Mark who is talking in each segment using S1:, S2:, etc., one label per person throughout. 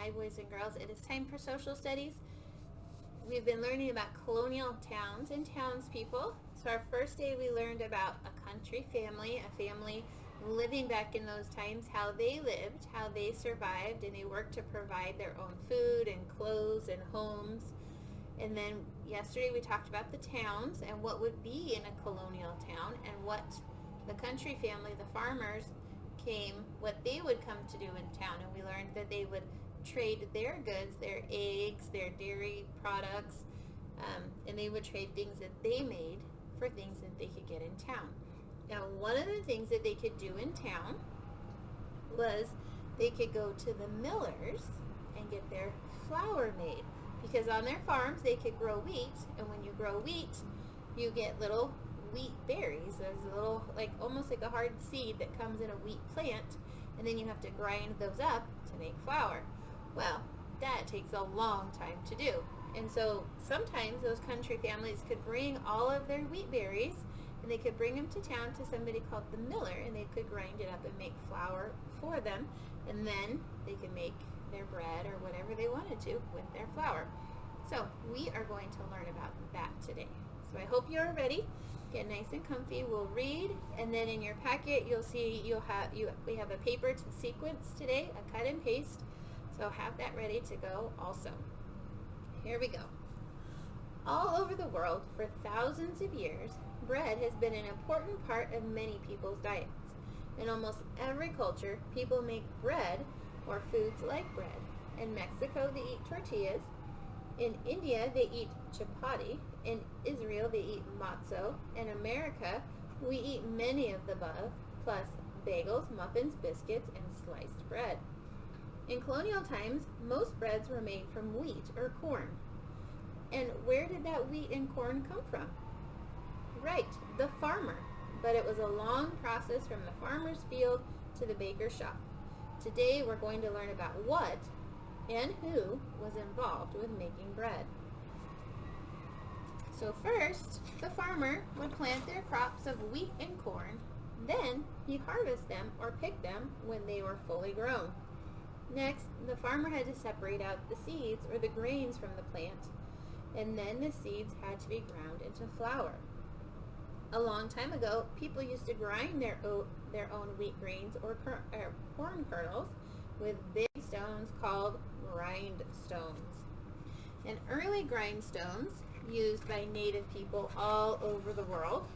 S1: Hi, boys and girls. It is time for social studies. We've been learning about colonial towns and townspeople. So, our first day, we learned about a country family, a family living back in those times, how they lived, how they survived, and they worked to provide their own food and clothes and homes. And then yesterday, we talked about the towns and what would be in a colonial town and what the country family, the farmers, what they would come to do in town. And we learned that they would trade their goods, their eggs, their dairy products, and they would trade things that they made for things that they could get in town. Now, one of the things that they could do in town was they could go to the millers and get their flour made, because on their farms they could grow wheat, and when you grow wheat, you get little wheat berries. There's a little, like almost like a hard seed that comes in a wheat plant, and then you have to grind those up to make flour. Well, that takes a long time to do. And so sometimes those country families could bring all of their wheat berries and they could bring them to town to somebody called the miller, and they could grind it up and make flour for them, and then they could make their bread or whatever they wanted to with their flour. So we are going to learn about that today. So I hope you're ready. Get nice and comfy. We'll read, and then in your packet you'll see we have a paper to sequence today, a cut and paste. So have that ready to go also. Here we go. All over the world for thousands of years, bread has been an important part of many people's diets. In almost every culture, people make bread or foods like bread. In Mexico, they eat tortillas. In India, they eat chapati. In Israel, they eat matzo. In America, we eat many of the above, plus bagels, muffins, biscuits, and sliced bread. In colonial times, most breads were made from wheat or corn. And where did that wheat and corn come from? Right, the farmer. But it was a long process from the farmer's field to the baker's shop. Today we're going to learn about what and who was involved with making bread. So first, the farmer would plant their crops of wheat and corn. Then he'd harvest them or pick them when they were fully grown. Next, the farmer had to separate out the seeds or the grains from the plant, and then the seeds had to be ground into flour. A long time ago, people used to grind their own wheat grains or corn kernels with big stones called grindstones. And early grindstones, used by Native people all over the world,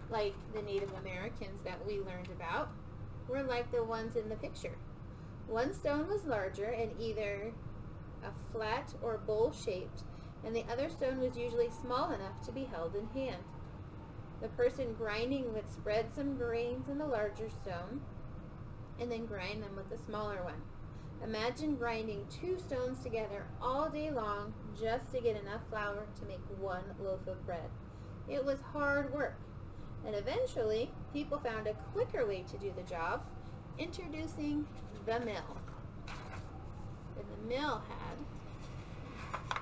S1: like the Native Americans that we learned about, were like the ones in the picture. One stone was larger and either a flat or bowl shaped, and the other stone was usually small enough to be held in hand. The person grinding would spread some grains in the larger stone and then grind them with the smaller one. Imagine grinding two stones together all day long just to get enough flour to make one loaf of bread. It was hard work, and eventually people found a quicker way to do the job, introducing the mill. And the mill had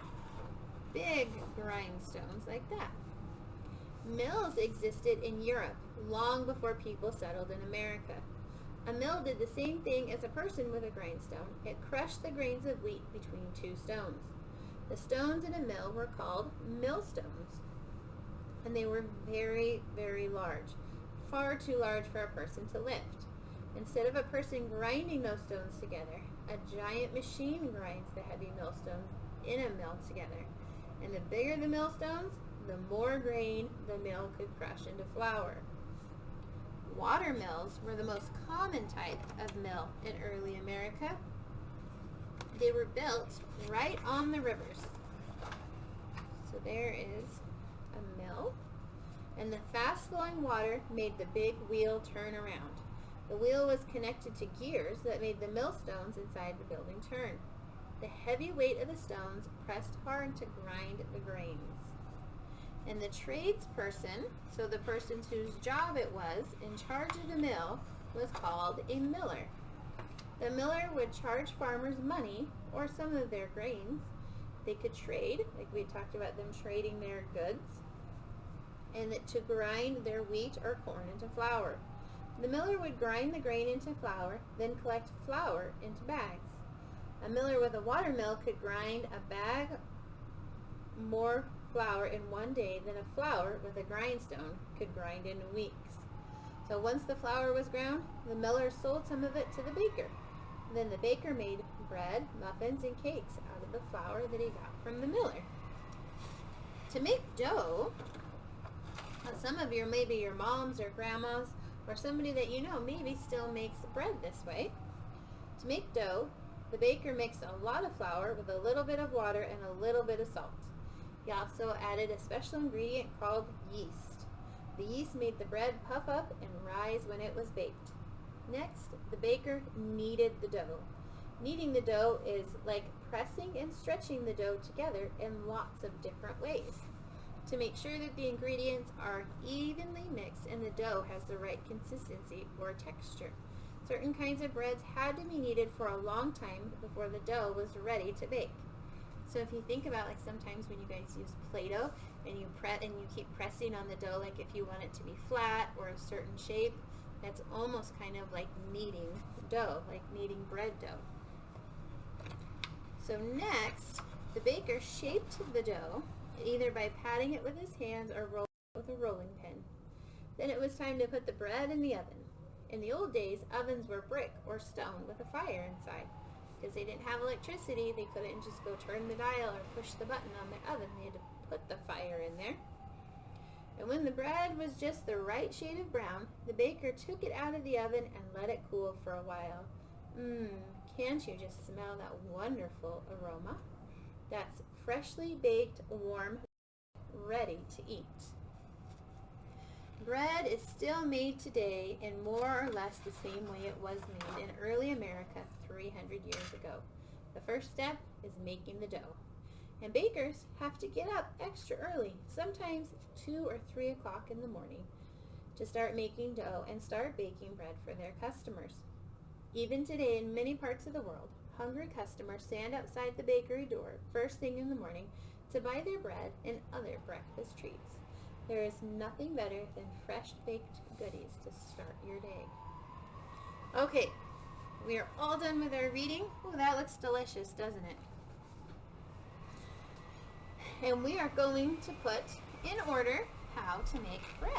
S1: big grindstones like that. Mills existed in Europe long before people settled in America. A mill did the same thing as a person with a grindstone. It crushed the grains of wheat between two stones. The stones in a mill were called millstones, and they were very, very large, far too large for a person to lift. Instead of a person grinding those stones together, a giant machine grinds the heavy millstones in a mill together. And the bigger the millstones, the more grain the mill could crush into flour. Water mills were the most common type of mill in early America. They were built right on the rivers. So there is a mill, and the fast-flowing water made the big wheel turn around. The wheel was connected to gears that made the millstones inside the building turn. The heavy weight of the stones pressed hard to grind the grains. And the tradesperson, so the person whose job it was in charge of the mill, was called a miller. The miller would charge farmers money or some of their grains. They could trade, like we talked about them trading their goods, and to grind their wheat or corn into flour. The miller would grind the grain into flour, then collect flour into bags. A miller with a water mill could grind a bag more flour in one day than a flour with a grindstone could grind in weeks. So once the flour was ground, the miller sold some of it to the baker. Then the baker made bread, muffins, and cakes out of the flour that he got from the miller. To make dough, some of maybe your moms or grandmas or somebody that you know maybe still makes bread this way. To make dough, the baker mixed a lot of flour with a little bit of water and a little bit of salt. He also added a special ingredient called yeast. The yeast made the bread puff up and rise when it was baked. Next, the baker kneaded the dough. Kneading the dough is like pressing and stretching the dough together in lots of different ways to make sure that the ingredients are evenly mixed and the dough has the right consistency or texture. Certain kinds of breads had to be kneaded for a long time before the dough was ready to bake. So if you think about, like, sometimes when you guys use Play-Doh and you keep pressing on the dough, like if you want it to be flat or a certain shape, that's almost kind of like kneading dough, like kneading bread dough. So next, the baker shaped the dough either by patting it with his hands or rolling it with a rolling pin. Then it was time to put the bread in the oven. In the old days, ovens were brick or stone with a fire inside. Because they didn't have electricity, they couldn't just go turn the dial or push the button on their oven. They had to put the fire in there. And when the bread was just the right shade of brown, the baker took it out of the oven and let it cool for a while. Can't you just smell that wonderful aroma? That's freshly baked, warm, ready to eat. Bread is still made today in more or less the same way it was made in early America 300 years ago. The first step is making the dough. And bakers have to get up extra early, sometimes 2 or 3 o'clock in the morning, to start making dough and start baking bread for their customers. Even today in many parts of the world, hungry customers stand outside the bakery door first thing in the morning to buy their bread and other breakfast treats. There is nothing better than fresh baked goodies to start your day. Okay, we are all done with our reading. Oh, that looks delicious, doesn't it? And we are going to put in order how to make bread.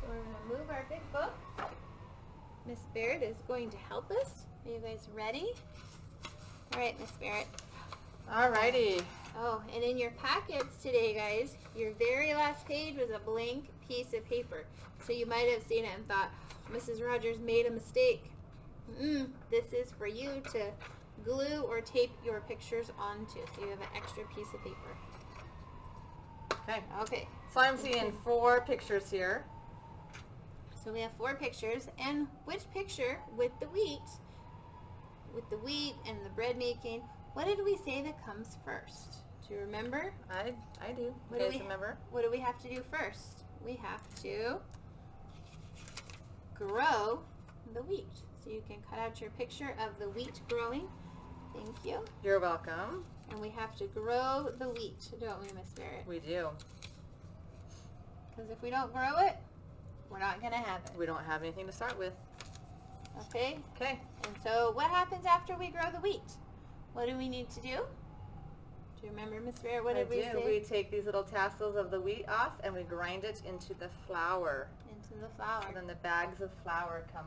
S1: So we're going to move our big book. Miss Barrett is going to help us. Are you guys ready? All right, Miss Barrett.
S2: All righty.
S1: Oh, and in your packets today, guys, your very last page was a blank piece of paper. So you might have seen it and thought, Mrs. Rogers made a mistake. This is for you to glue or tape your pictures onto, so you have an extra piece of paper. Okay.
S2: So I'm seeing 4 pictures here.
S1: So we have 4 pictures, and which picture with the wheat and the bread making, what did we say that comes first? Do you remember?
S2: I do.
S1: What
S2: You
S1: do
S2: guys
S1: we
S2: remember?
S1: What do we have to do first? We have to grow the wheat. So you can cut out your picture of the wheat growing. Thank you.
S2: You're welcome.
S1: And we have to grow the wheat, don't we, Miss Barrett?
S2: We do.
S1: Because if we don't grow it, we're not going to have it.
S2: We don't have anything to start with.
S1: Okay?
S2: Okay.
S1: And so what happens after we grow the wheat? What do we need to do? Do you remember, Miss Barrett? What did we say?
S2: We take these little tassels of the wheat off and we grind it into the flour.
S1: Into the flour.
S2: And then the bags of flour come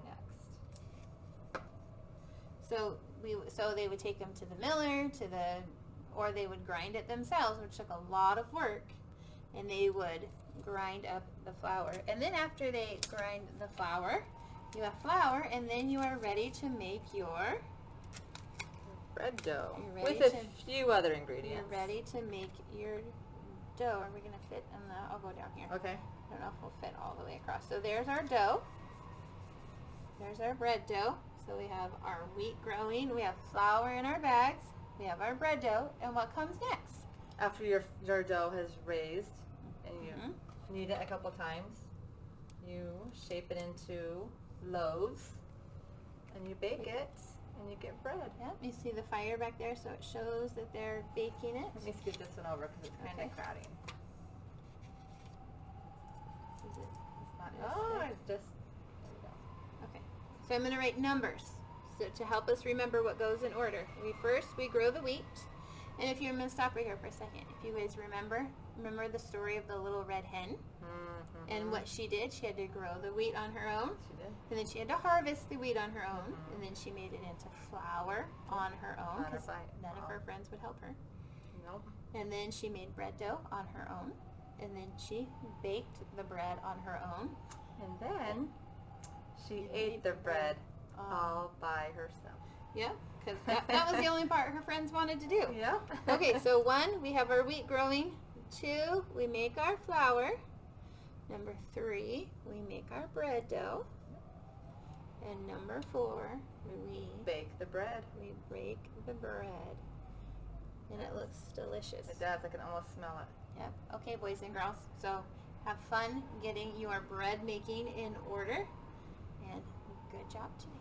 S2: next.
S1: So they would take them to the miller, or they would grind it themselves, which took a lot of work, and they would grind up the flour. And then after they grind the flour, you have flour, and then you are ready to make your
S2: bread dough
S1: with
S2: a few other ingredients.
S1: You're ready to make your dough. Are we going to fit in the, I'll go down here.
S2: Okay.
S1: I don't know if we'll fit all the way across. So there's our dough. There's our bread dough. So we have our wheat growing. We have flour in our bags. We have our bread dough. And what comes next?
S2: After your dough has raised and you knead it a couple times, you shape it into loaves and you bake it and you get bread.
S1: Yep, you see the fire back there, so it shows that they're baking it.
S2: Let me scoot this one over because it's kind of crowding.
S1: Is it?
S2: It's not. Oh, it's just. There we go.
S1: Okay. So I'm going to write numbers. So to help us remember what goes in order, we grow the wheat. And if I'm going to stop right here for a second. If you guys remember the story of the little red hen and what she did. She had to grow the wheat on her own.
S2: She did.
S1: And then she had to harvest the wheat on her own. And then she made it into flour on her own because none of her friends would help her.
S2: Nope.
S1: And then she made bread dough on her own. And then she baked the bread on her own.
S2: And then she ate the bread all by herself.
S1: Yeah, because that was the only part her friends wanted to do.
S2: Yeah.
S1: Okay, so 1, we have our wheat growing. 2, we make our flour. Number 3, we make our bread dough. And number 4, we
S2: bake the bread.
S1: We bake the bread. And it looks delicious.
S2: It does. I can almost smell it.
S1: Yep. Okay, boys and girls. So have fun getting your bread making in order. And good job today.